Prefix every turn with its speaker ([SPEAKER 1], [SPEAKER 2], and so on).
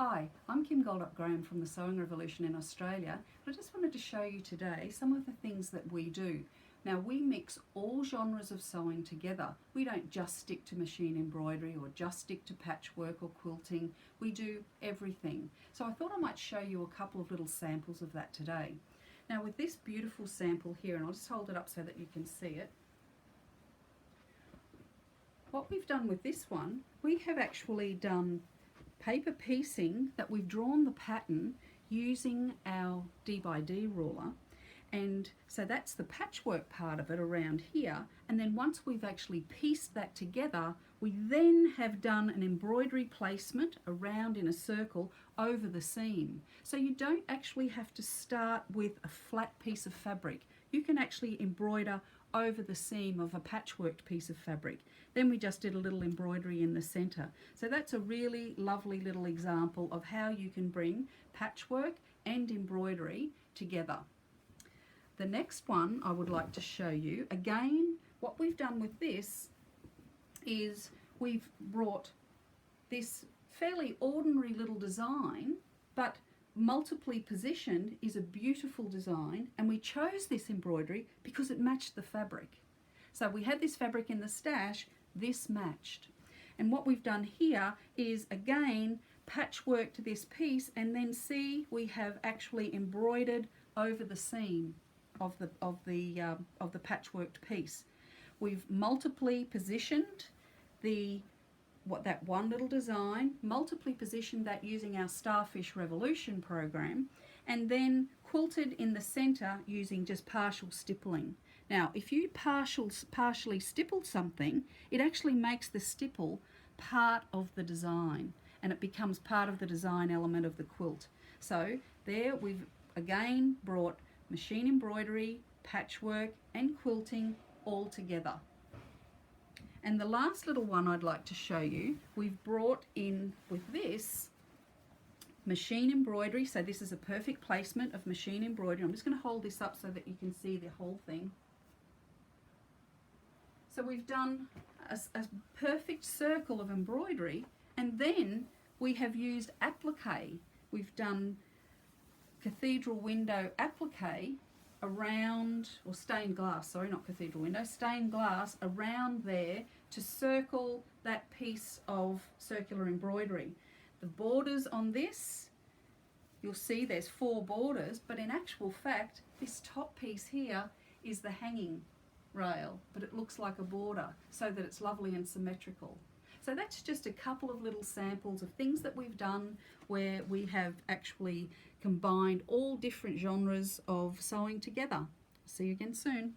[SPEAKER 1] Hi, I'm Kim Graham from the Sewing Revolution in Australia. I just wanted to show you today some of the things that we do. Now, we mix all genres of sewing together. We don't just stick to machine embroidery or just stick to patchwork or quilting. We do everything. So I thought I might show you a couple of little samples of that today. Now, with this beautiful sample here, and I'll just hold it up so that you can see it. What we've done with this one, we have actually done paper piecing that we've drawn the pattern using our D by D ruler, and so that's the patchwork part of it around here. And then once we've actually pieced that together, we then have done an embroidery placement around in a circle over the seam. So you don't actually have to start with a flat piece of fabric. You can actually embroider over the seam of a patchworked piece of fabric. Then we just did a little embroidery in the center. So that's a really lovely little example of how you can bring patchwork and embroidery together. The next one I would like to show you, again, what we've done with this is we've brought this fairly ordinary little design, but multiply positioned is a beautiful design, and we chose this embroidery because it matched the fabric. So we had this fabric in the stash, this matched. And what we've done here is again patchworked this piece, and then see we have actually embroidered over the seam of the patchworked piece. We've multiply positioned that one little design, multiply positioned that using our Starfish Revolution program, and then quilted in the center using just partial stippling. Now, if you partially stipple something, it actually makes the stipple part of the design, and it becomes part of the design element of the quilt. So there we've again brought machine embroidery, patchwork and quilting all together. And the last little one I'd like to show you, we've brought in with this machine embroidery. So this is a perfect placement of machine embroidery. I'm just going to hold this up so that you can see the whole thing. So we've done a perfect circle of embroidery, and then we have used applique. We've done cathedral window applique around, or stained glass, sorry, not cathedral window, stained glass around there to circle that piece of circular embroidery. The borders on this, you'll see there's 4 borders, but in actual fact this top piece here is the hanging rail, but it looks like a border so that it's lovely and symmetrical. So that's just a couple of little samples of things that we've done where we have actually combined all different genres of sewing together. See you again soon.